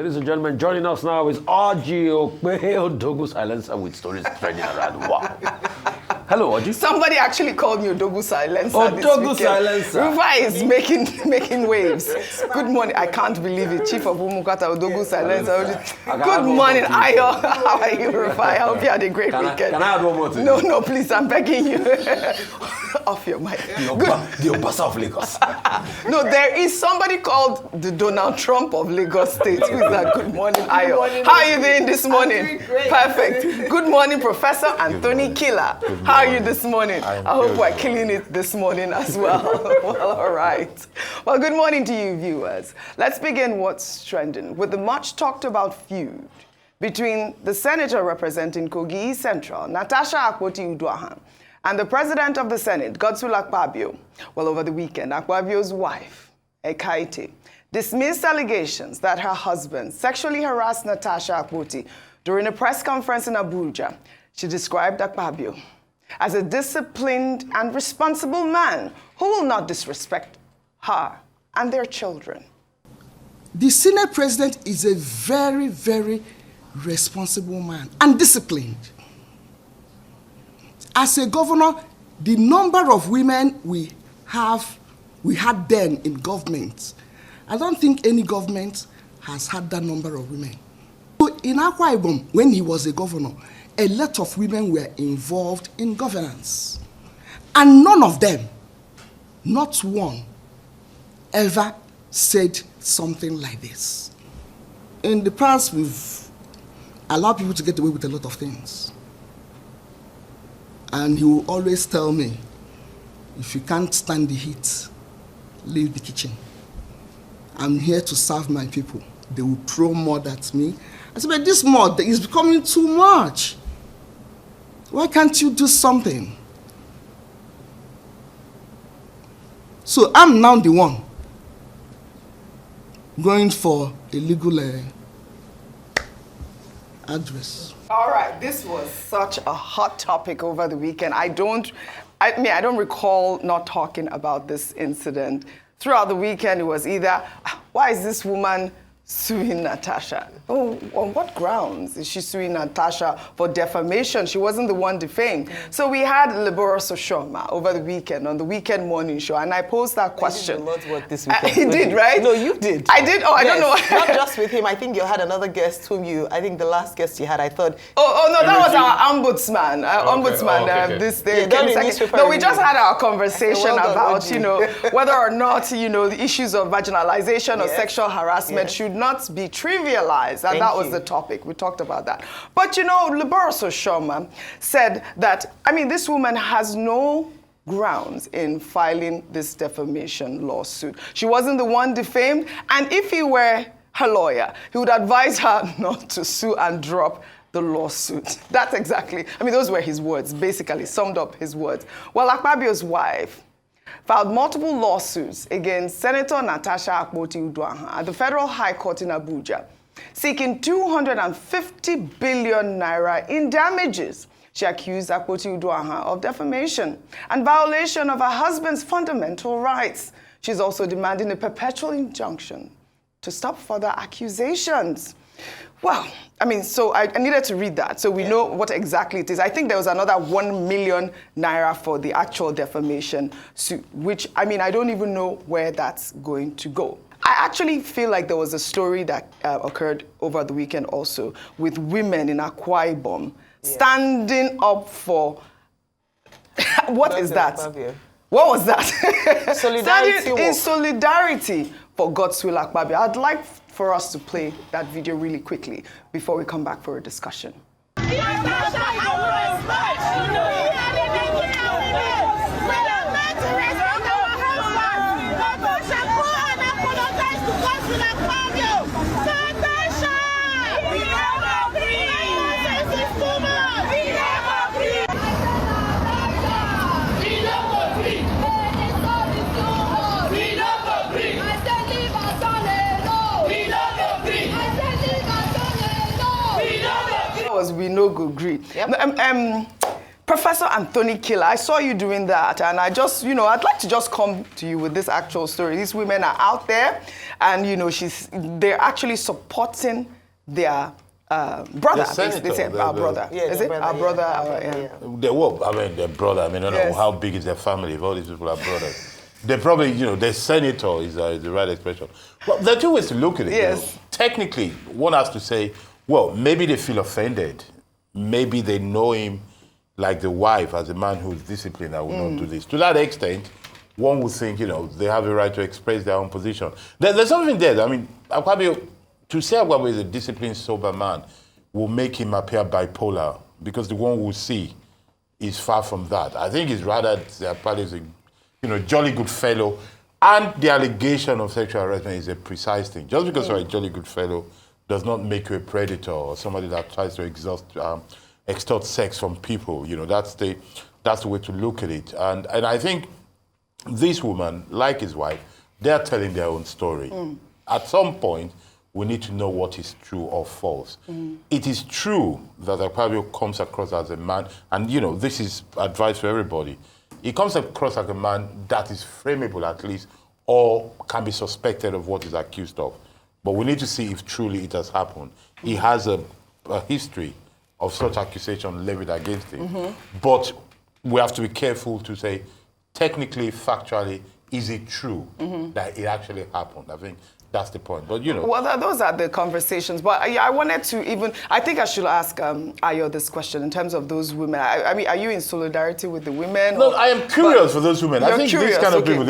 Ladies and gentlemen, joining us now is OjyOkpe, Odogu silencer with stories trending around. Wow. Hello, Oji. Somebody actually called me Odogu silencer. Odogu silencer. Rufa is making waves. Good morning. I can't believe it. Chief of Umukata, Odogu silencer. Good morning, Ayo. How are you, Rufa? I hope you had a great weekend. Can I add one more thing? No, please. I'm begging you. Off your mic. The Obasa of Lagos. No, there is somebody called the Donald Trump of Lagos State. Who is that? Good morning, Ayo. How are you doing this morning? I'm doing great. Perfect. Good morning, Professor Anthony Killer. How are you this morning? I hope we're killing it this morning as well. Well, all right. Well, good morning to you, viewers. Let's begin what's trending with the much talked about feud between the senator representing Kogi Central, Natasha Akpoti-Uduaghan, and the President of the Senate, Godswill Akpabio. Well, over the weekend, Akpabio's wife, Ekaite, dismissed allegations that her husband sexually harassed Natasha Akpoti during a press conference in Abuja. She described Akpabio as a disciplined and responsible man who will not disrespect her and their children. The Senate President is a very, very responsible man and disciplined. As a governor, the number of women we had then in government, I don't think any government has had that number of women. In Akwa Ibom, when he was a governor, a lot of women were involved in governance. And none of them, not one, ever said something like this. In the past, we've allowed people to get away with a lot of things. And he will always tell me, if you can't stand the heat, leave the kitchen. I'm here to serve my people. They will throw mud at me. I said, but this mud is becoming too much. Why can't you do something? So I'm now the one going for a legal address. All right, this was such a hot topic over the weekend. I don't recall not talking about this incident. Throughout the weekend, it was either, why is this woman suing Natasha? Oh, on what grounds is she suing Natasha for defamation? She wasn't the one defamed. So we had Liberace Oshoma over the weekend on the weekend morning show, and I posed that question. He did a lot work this weekend. He did, right? No, you did. I did? Oh, I don't know. Not just with him. I think you had another guest I think the last guest you had, I thought. Oh no, that was our ombudsman. No, we just had our conversation about, whether or not, the issues of marginalization or sexual harassment should not be trivialized. And that was the topic. We talked about that. But, Liberace Oshoma said that, this woman has no grounds in filing this defamation lawsuit. She wasn't the one defamed, and if he were her lawyer, he would advise her not to sue and drop the lawsuit. That's exactly, those were his words, basically summed up his words. Well, Akpabio's wife filed multiple lawsuits against Senator Natasha Akpoti-Uduaghan at the Federal High Court in Abuja, seeking 250 billion naira in damages. She accused Akpoti-Uduaghan of defamation and violation of her husband's fundamental rights. She's also demanding a perpetual injunction to stop further accusations. Well, so I needed to read that so we know what exactly it is. I think there was another 1 million naira for the actual defamation suit, which, I don't even know where that's going to go. I actually feel like there was a story that occurred over the weekend also with women in Akwa Ibom standing up for, what is that? What was that? Solidarity in solidarity for Godswill Akpabio. I'd like for us to play that video really quickly before we come back for a discussion. We no go agree. Yep. Professor Anthony Killer, I saw you doing that, and I just, I'd like to just come to you with this actual story. These women are out there, and, they're actually supporting their brother. They say our brother. Yeah, is it? brother, our brother. Their brother. I don't know how big is their family if all these people are brothers. They probably, the senator is the right expression. Well, there are two ways to look at it. Yes. Technically, one has to say, well, maybe they feel offended. Maybe they know him like the wife as a man who's disciplined, I will not do this. To that extent, one would think, they have a right to express their own position. There's something there. I mean, Akpabio, to say Akpabio is a disciplined, sober man will make him appear bipolar, because the one we'll see is far from that. I think it's rather that Akpabio is a jolly good fellow, and the allegation of sexual harassment is a precise thing. Just because you're a jolly good fellow does not make you a predator or somebody that tries to extort sex from people. That's the way to look at it. And I think this woman, like his wife, they're telling their own story. At some point, we need to know what is true or false. It is true that Akpabio comes across as a man, and this is advice for everybody. He comes across as a man that is frameable at least, or can be suspected of what he's accused of. But we need to see if truly it has happened. He has a history of such accusation levied against him. But we have to be careful to say, technically, factually, is it true that it actually happened? I think that's the point. But Well, those are the conversations. But I wanted to I think I should ask Ayo this question in terms of those women. I mean, are you in solidarity with the women? No, I am curious for those women. I think curious, these kind of people,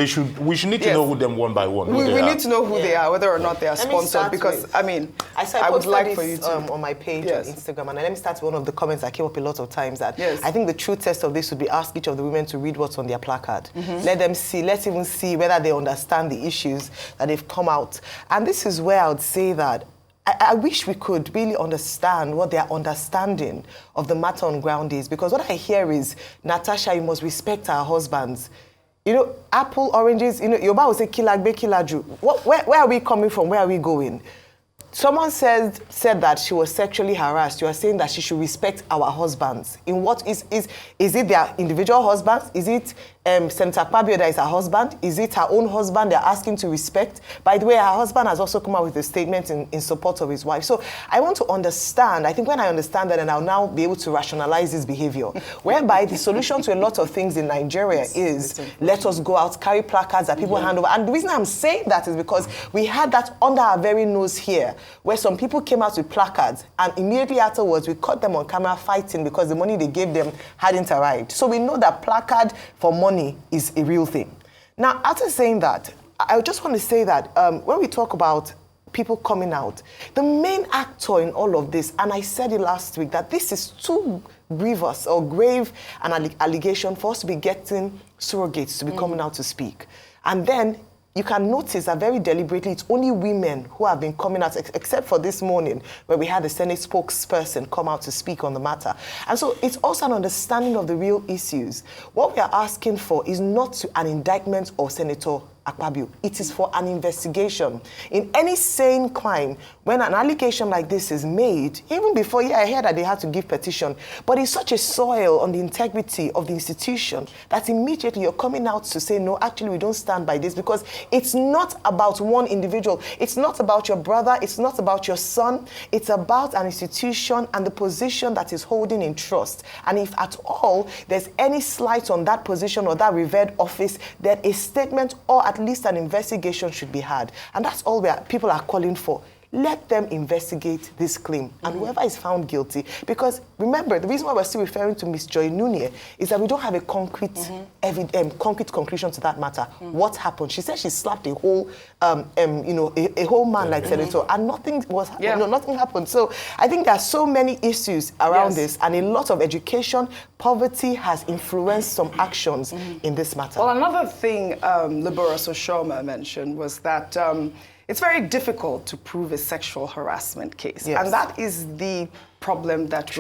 we should need to know who them one by one. We need to know who they are, whether or not they are Let me sponsored. start Because, with- I would like for you to... on my page on Instagram, and let me start with one of the comments that came up a lot of times, that I think the true test of this would be ask each of the women to read what's on their placard. Let's even see whether they understand the issues that they've come out. And this is where I would say that I wish we could really understand what their understanding of the matter on ground is, because what I hear is, Natasha, you must respect our husbands. Apple, oranges, Yoruba will say, kilagbe, kilaju. Where are we coming from? Where are we going? Someone said that she was sexually harassed. You are saying that she should respect our husbands. In what is it their individual husbands? Is it Senator Akpabio that is her husband? Is it her own husband they're asking to respect? By the way, her husband has also come out with a statement in support of his wife. So I want to understand. I think when I understand that, then I'll now be able to rationalize this behavior, whereby the solution to a lot of things in Nigeria is let us go out, carry placards that people hand over. And the reason I'm saying that is because we had that under our very nose here, where some people came out with placards, and immediately afterwards we caught them on camera fighting because the money they gave them hadn't arrived. So we know that placard for money is a real thing. Now, after saying that, I just want to say that when we talk about people coming out, the main actor in all of this, and I said it last week, that this is too grievous or grave an allegation for us to be getting surrogates to be coming out to speak. And then you can notice that very deliberately, it's only women who have been coming out, except for this morning, where we had the Senate spokesperson come out to speak on the matter. And so it's also an understanding of the real issues. What we are asking for is not an indictment of Senator Akpabio. It is for an investigation. In any sane crime, when an allegation like this is made, even before, I heard that they had to give petition, but it's such a soil on the integrity of the institution that immediately you're coming out to say, no, actually we don't stand by this, because it's not about one individual. It's not about your brother. It's not about your son. It's about an institution and the position that is holding in trust. And if at all there's any slight on that position or that revered office, then a statement or at least an investigation should be had. And that's all people are calling for. Let them investigate this claim. And whoever is found guilty, because remember, the reason why we're still referring to Ms. Joy Nunez is that we don't have a concrete conclusion to that matter. What happened? She said she slapped a whole, a whole man like Senator, and nothing happened. So I think there are so many issues around this, and a lot of education, poverty has influenced some actions in this matter. Well, another thing Libera Soshoma mentioned was that it's very difficult to prove a sexual harassment case. Yes. And that is the problem that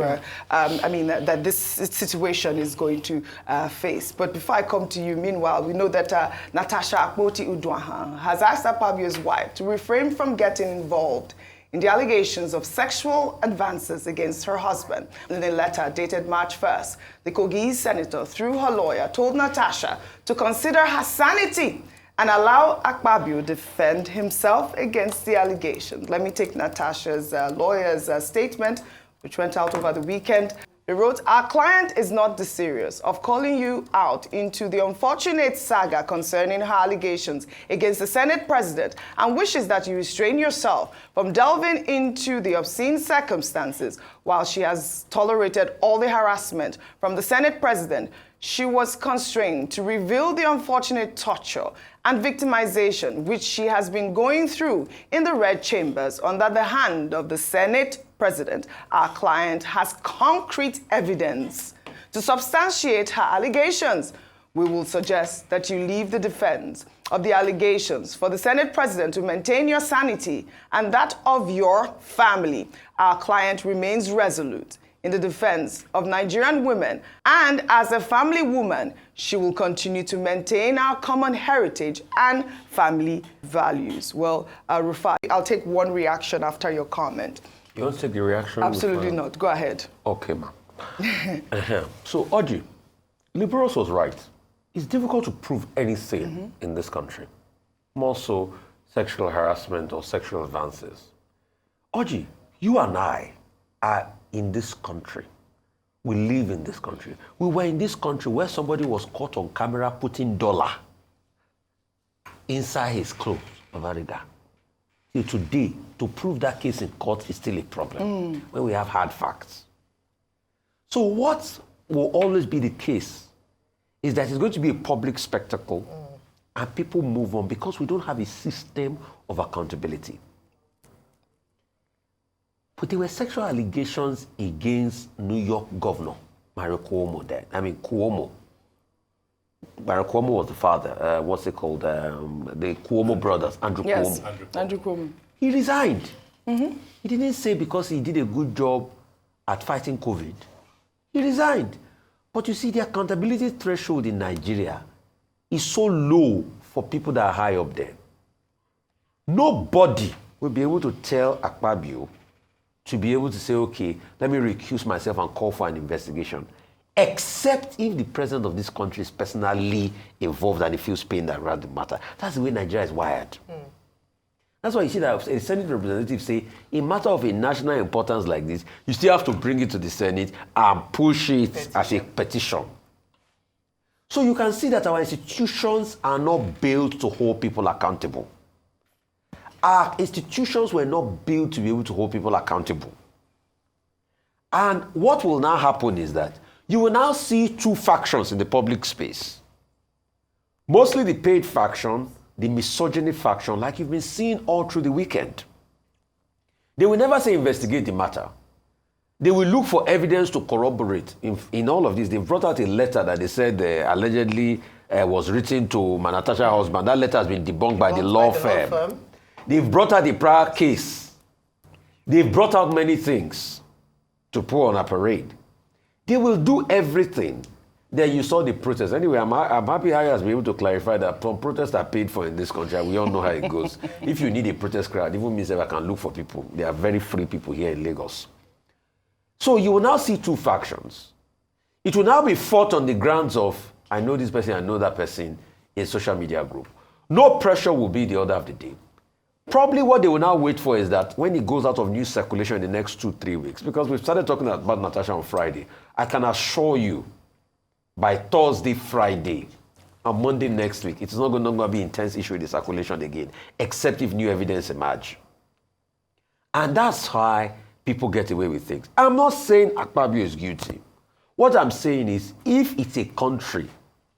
that this situation is going to face. But before I come to you, meanwhile, we know that Natasha Akpoti-Uduaghan has asked Akpabio's wife to refrain from getting involved in the allegations of sexual advances against her husband. In a letter dated March 1st, the Kogi senator, through her lawyer, told Natasha to consider her sanity and allow Akpabio defend himself against the allegations. Let me take Natasha's lawyer's statement, which went out over the weekend. They wrote, "Our client is not desirous of calling you out into the unfortunate saga concerning her allegations against the Senate President and wishes that you restrain yourself from delving into the obscene circumstances. While she has tolerated all the harassment from the Senate President, she was constrained to reveal the unfortunate torture and victimization which she has been going through in the red chambers under the hand of the Senate President. Our client has concrete evidence to substantiate her allegations. We will suggest that you leave the defense of the allegations for the Senate President to maintain your sanity and that of your family. Our client remains resolute in the defense of Nigerian women, and as a family woman, she will continue to maintain our common heritage and family values." Well, Rufai, I'll take one reaction after your comment. You want to take the reaction? Absolutely not. Go ahead. Okay, ma'am. So, Oji, Liberals was right. It's difficult to prove anything in this country, more so sexual harassment or sexual advances. Oji, you and I are in this country. We live in this country. We were in this country where somebody was caught on camera putting dollar inside his clothes of Ariga. Till today, to prove that case in court is still a problem when we have hard facts. So what will always be the case is that it's going to be a public spectacle and people move on because we don't have a system of accountability. But there were sexual allegations against New York Governor Mario Cuomo then. Cuomo. Mario Cuomo was the father. What's it called? The Cuomo brothers, Andrew Yes, Cuomo. Andrew Cuomo. He resigned. He didn't say because he did a good job at fighting COVID. He resigned. But you see, the accountability threshold in Nigeria is so low for people that are high up there. Nobody will be able to tell Akpabio to be able to say, okay, let me recuse myself and call for an investigation, except if the president of this country is personally involved and he feels pain around the matter. That's the way Nigeria is wired. That's why you see that a Senate representative say, a matter of a national importance like this, you still have to bring it to the Senate and push it as a petition. So you can see that our institutions are not built to hold people accountable. Our institutions were not built to be able to hold people accountable. And what will now happen is that you will now see two factions in the public space. Mostly the paid faction, the misogyny faction, like you've been seeing all through the weekend. They will never say investigate the matter. They will look for evidence to corroborate. In all of this, they've brought out a letter that they said allegedly was written to Natasha's husband. That letter has been debunked by the law firm. They've brought out the prior case. They've brought out many things to put on a parade. They will do everything. Then you saw the protest. Anyway, I'm happy Harry has been able to clarify that some protests are paid for in this country. We all know how it goes. If you need a protest crowd, even means that I can look for people. There are very free people here in Lagos. So you will now see two factions. It will now be fought on the grounds of, I know this person, I know that person, in social media group. No pressure will be the order of the day. Probably what they will now wait for is that when it goes out of news circulation in the next 2-3 weeks, because we've started talking about Natasha on Friday, I can assure you by Thursday, Friday, and Monday next week, it's not going to be intense issue in the circulation again, except if new evidence emerge. And that's why people get away with things. I'm not saying Akpabio is guilty. What I'm saying is, if it's a country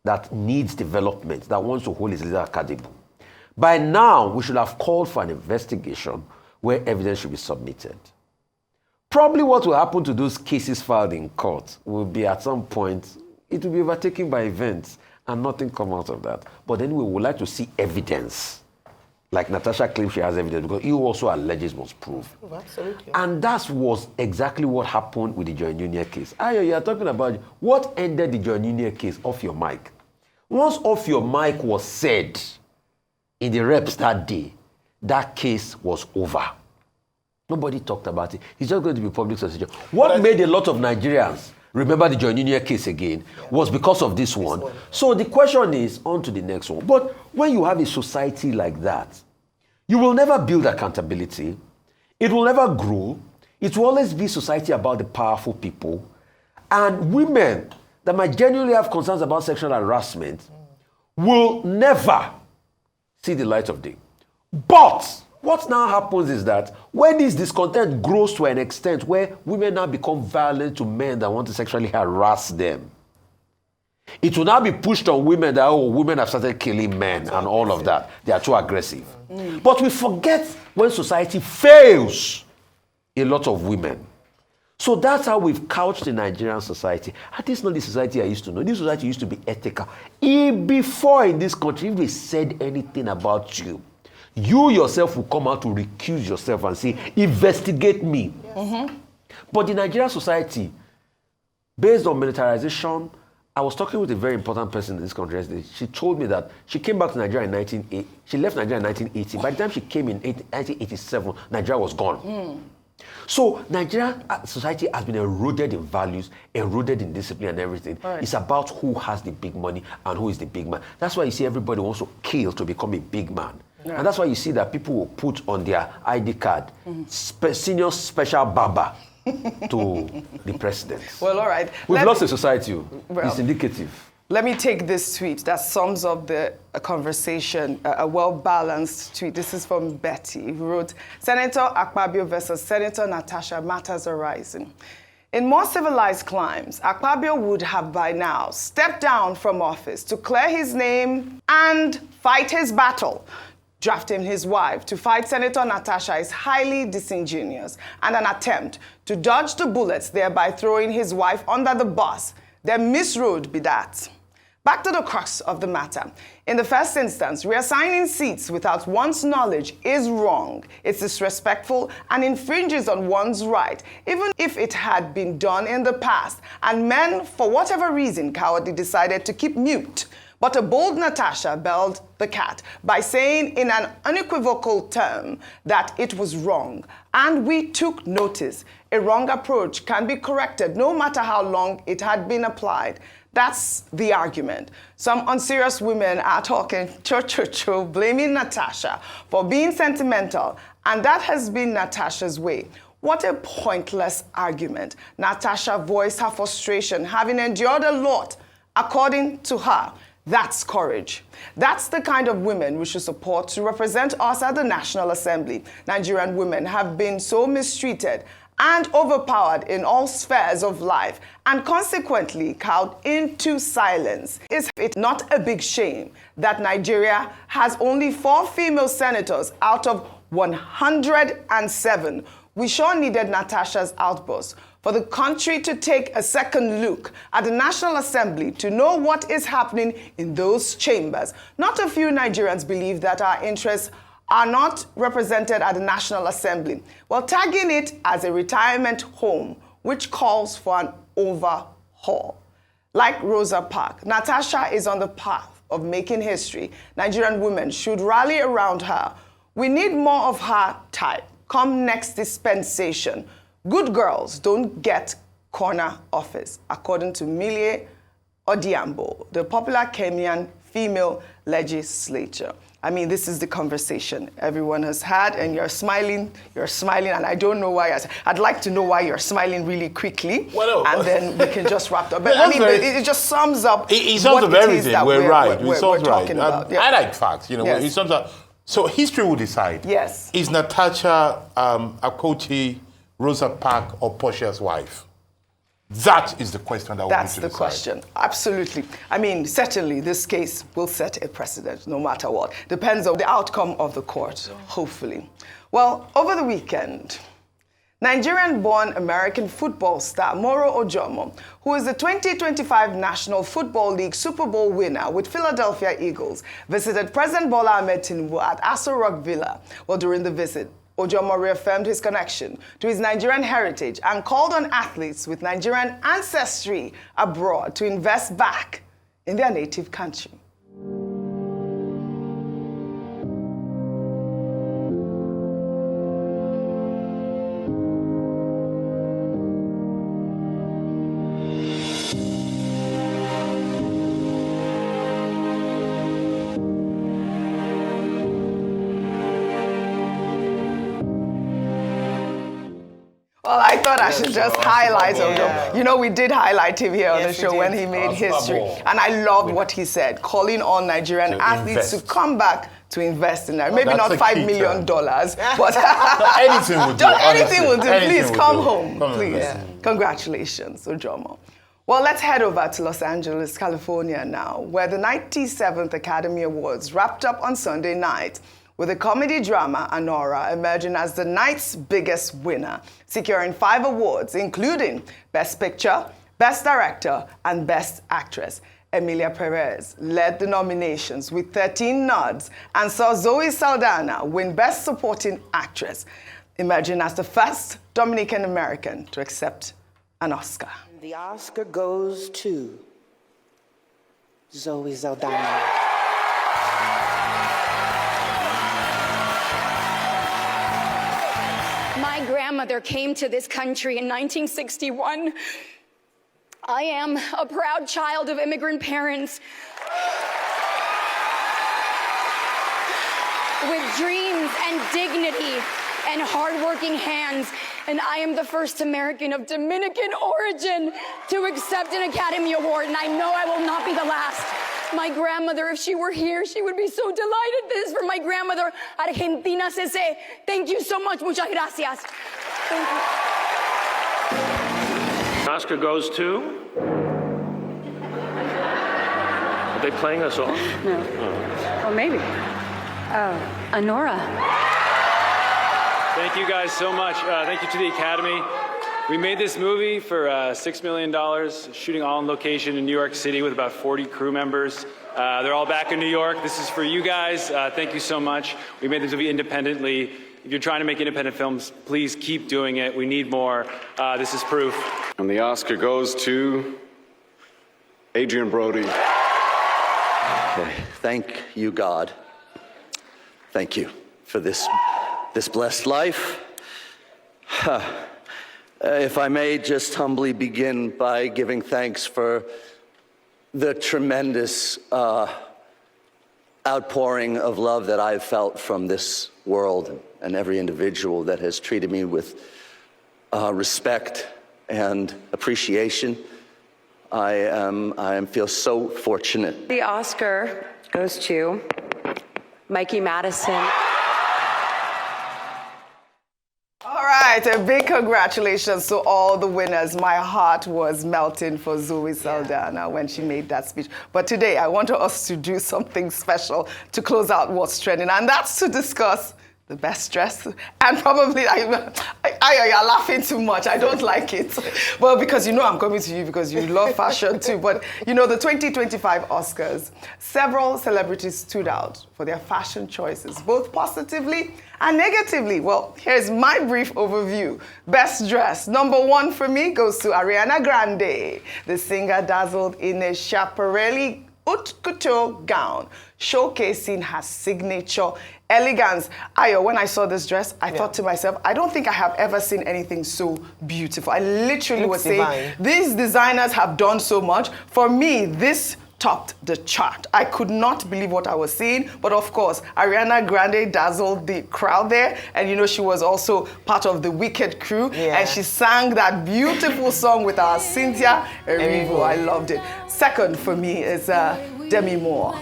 that needs development, that wants to hold its leader accountable, by now, we should have called for an investigation where evidence should be submitted. Probably what will happen to those cases filed in court will be at some point, it will be overtaken by events and nothing come out of that. But anyway, we would like to see evidence. Like Natasha claims she has evidence because you also alleges must prove. Oh, absolutely. And that was exactly what happened with the Joint Union case. Ayo, you are talking about what ended the Joint Union case off your mic. Once off your mic was said, in the reps that day, that case was over. Nobody talked about it. It's just going to be public sensation. What made a lot of Nigerians remember the John Union case again was because of this one. So the question is, on to the next one. But when you have a society like that, you will never build accountability. It will never grow. It will always be society about the powerful people. And women that might genuinely have concerns about sexual harassment will never see the light of day. But what now happens is that when this discontent grows to an extent where women now become violent to men that want to sexually harass them, it will now be pushed on women that, oh, women have started killing men and all of that. They are too aggressive. But we forget when society fails a lot of women. So that's how we've couched the Nigerian society. And this is not the society I used to know. This society used to be ethical. Before in this country, if they said anything about you, you yourself will come out to recuse yourself and say, investigate me. Yes. But the Nigerian society, based on militarization, I was talking with a very important person in this country yesterday. She told me that she came back to Nigeria in 1980. She left Nigeria in 1980. By the time she came in 1987, Nigeria was gone. So Nigerian society has been eroded in values, eroded in discipline and everything. Right. It's about who has the big money and who is the big man. That's why you see everybody wants to kill to become a big man. Yeah. And that's why you see that people will put on their ID card, senior special barber to the president. Well, all right. We've lost a society. Well, it's indicative. Let me take this tweet that sums up the conversation, a well-balanced tweet. This is from Betty, who wrote, Senator Akpabio versus Senator Natasha, matters arising. In more civilized climes, Akpabio would have by now stepped down from office to clear his name and fight his battle. Drafting his wife to fight Senator Natasha is highly disingenuous and an attempt to dodge the bullets, thereby throwing his wife under the bus. Then misroad be that. Back to the crux of the matter. In the first instance, reassigning seats without one's knowledge is wrong. It's disrespectful and infringes on one's right, even if it had been done in the past, and men, for whatever reason, cowardly decided to keep mute. But a bold Natasha belled the cat by saying in an unequivocal term that it was wrong, and we took notice. A wrong approach can be corrected no matter how long it had been applied. That's the argument. Some unserious women are talking blaming Natasha for being sentimental, and that has been Natasha's way. What a pointless argument. Natasha voiced her frustration, having endured a lot, according to her. That's courage. That's the kind of women we should support to represent us at the National Assembly. Nigerian women have been so mistreated and overpowered in all spheres of life, and consequently cowed into silence. Is it not a big shame that Nigeria has only 4 female senators out of 107? We sure needed Natasha's outburst for the country to take a second look at the National Assembly to know what is happening in those chambers. Not a few Nigerians believe that our interests are not represented at the National Assembly, while tagging it as a retirement home, which calls for an overhaul. Like Rosa Parks, Natasha is on the path of making history. Nigerian women should rally around her. We need more of her type. Come next dispensation. Good girls don't get corner office, according to Milie Odiambo, the popular Kenyan female legislator. I mean, this is the conversation everyone has had, and you're smiling, and I don't know why. I'd like to know why you're smiling really quickly, and then we can just wrap up. But I mean, it just sums up it sums up everything. We're right. We're talking about. I like facts. You know, it sums up. So history will decide. Yes. Is Natasha Akpoti, Rosa Parks, or Portia's wife? That is the question that we need to decide. That's the question. Absolutely. I mean, certainly this case will set a precedent no matter what. Depends on the outcome of the court, hopefully. Well, over the weekend, Nigerian-born American football star Moro Ojomo, who is the 2025 National Football League Super Bowl winner with Philadelphia Eagles, visited President Bola Ahmed Tinubu at Aso Rock Villa. Well, during the visit, Ojomo reaffirmed his connection to his Nigerian heritage and called on athletes with Nigerian ancestry abroad to invest back in their native country. Well, I thought I should just highlight him. You know, we did highlight him here on the show when he made history. And I loved what he said, calling on Nigerian athletes to come back to invest in that. Maybe not $5 million, but anything would do. Anything would do. Please come home. Please. Congratulations, Ojomo. Well, let's head over to Los Angeles, California now, where the 97th Academy Awards wrapped up on Sunday night, with the comedy drama Anora emerging as the night's biggest winner, securing 5 awards, including Best Picture, Best Director, and Best Actress. Emilia Perez led the nominations with 13 nods and saw Zoe Saldana win Best Supporting Actress, emerging as the first Dominican American to accept an Oscar. The Oscar goes to Zoe Saldana. My grandmother came to this country in 1961. I am a proud child of immigrant parents with dreams and dignity and hardworking hands. And I am the first American of Dominican origin to accept an Academy Award, and I know I will not be the last. My grandmother, if she were here, she would be so delighted. This is for my grandmother, Argentina CC. Thank you so much. Muchas gracias. Thank you. Oscar goes to? Are they playing us off? No. Oh, maybe. Anora. Thank you guys so much. Thank you to the Academy. We made this movie for $6 million, shooting all on location in New York City with about 40 crew members. They're all back in New York. This is for you guys. Thank you so much. We made this movie independently. If you're trying to make independent films, please keep doing it. We need more. This is proof. And the Oscar goes to Adrian Brody. Okay. Thank you, God. Thank you for this blessed life. If I may just humbly begin by giving thanks for the tremendous outpouring of love that I've felt from this world and every individual that has treated me with respect and appreciation. I feel so fortunate. The Oscar goes to Mikey Madison. All right, a big congratulations to all the winners. My heart was melting for Zoe Saldana when she made that speech. But today, I want us to do something special to close out what's trending, and that's to discuss the best dress. And probably, you're laughing too much. I don't like it. Well, because you know I'm coming to you because you love fashion too. But you know, the 2025 Oscars, several celebrities stood out for their fashion choices, both positively and negatively. Well, here's my brief overview. Best dress. Number 1 for me goes to Ariana Grande. The singer dazzled in a Schiaparelli haute couture gown, showcasing her signature elegance. Ayo, when I saw this dress, I thought to myself, I don't think I have ever seen anything so beautiful. I literally was saying, these designers have done so much. For me, this topped the chart. I could not believe what I was seeing, but of course, Ariana Grande dazzled the crowd there, and you know, she was also part of the Wicked crew, and she sang that beautiful song with our Cynthia Erivo. I loved it. Second for me is Demi Moore.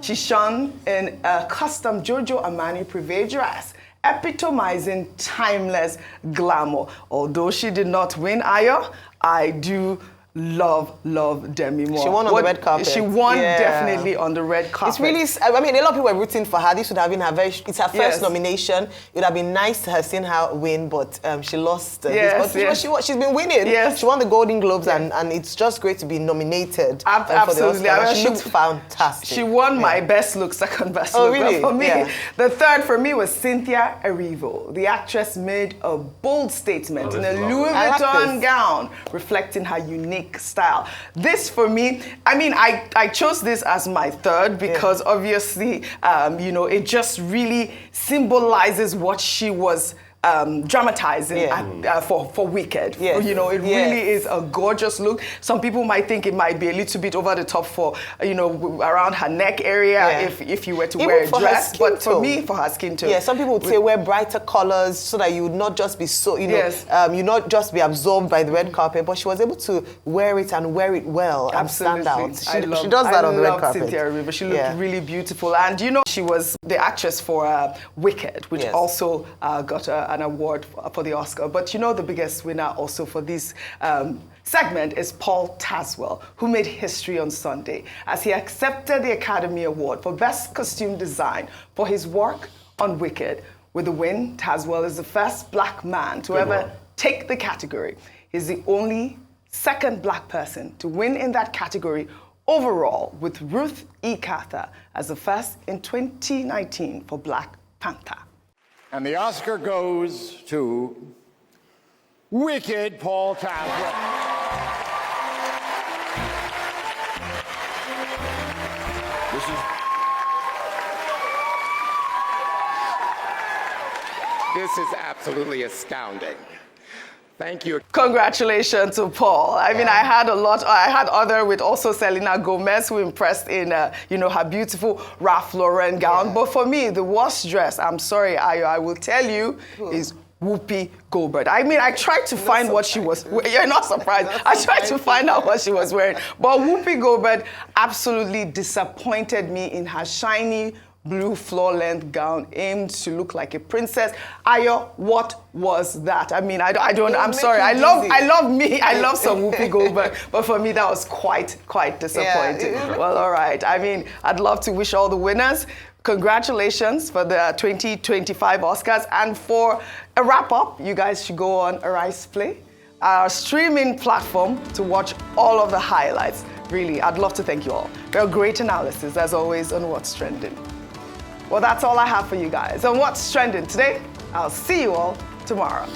She shone in a custom Giorgio Armani privé dress, epitomizing timeless glamour. Although she did not win, Ayo, I do love Demi Moore. She won on the red carpet. She won definitely on the red carpet. It's really, I mean, a lot of people were rooting for her. This would have been her it's her first nomination. It would have been nice to have seen her win, but she lost. She's been winning. She won the Golden Globes, and it's just great to be nominated absolutely. for the Oscar. She looked fantastic. She won my best look, second best look. Really? For me. The third for me was Cynthia Erivo. The actress made a bold statement in a Louis Vuitton gown, reflecting her unique style. This for me, I mean, I chose this as my third because obviously, you know, it just really symbolizes what she was dramatizing for Wicked. Yes. You know, it really is a gorgeous look. Some people might think it might be a little bit over the top for, you know, around her neck area if you were to wear a dress. But for me, for her skin tone. Yeah, some people would say wear brighter colors so that you would not just be so, you know, you not just be absorbed by the red carpet, but she was able to wear it and wear it well and stand out. She does that on the red carpet. Cynthia Erivo. She looked really beautiful. And, you know, she was the actress for Wicked, which also got an award for the Oscar. But you know, the biggest winner also for this segment is Paul Tazewell, who made history on Sunday as he accepted the Academy Award for Best Costume Design for his work on Wicked. With the win, Tazewell is the first black man to ever take the category. He's the only second black person to win in that category overall, with Ruth E. Carter as the first in 2019 for Black Panther. And the Oscar goes to Wicked Paul Tazewell. This is absolutely astounding. Thank you. Congratulations to Paul. I mean, I had other with also Selena Gomez, who impressed in, you know, her beautiful Ralph Lauren gown. But for me, the worst dress, I'm sorry, I will tell you, is Whoopi Goldberg. I mean, I tried to find what she was wearing. You're not surprised. I tried to find out what she was wearing. But Whoopi Goldberg absolutely disappointed me in her shiny blue floor-length gown aimed to look like a princess. Ayo, what was that? I mean, I'm sorry. I love some Whoopi Goldberg, but for me, that was quite disappointing. Well, all right. I mean, I'd love to wish all the winners congratulations for the 2025 Oscars. And for a wrap-up, you guys should go on Arise Play, our streaming platform, to watch all of the highlights. Really, I'd love to thank you all. Very great analysis, as always, on What's Trending. Well, that's all I have for you guys on What's Trending today. I'll see you all tomorrow.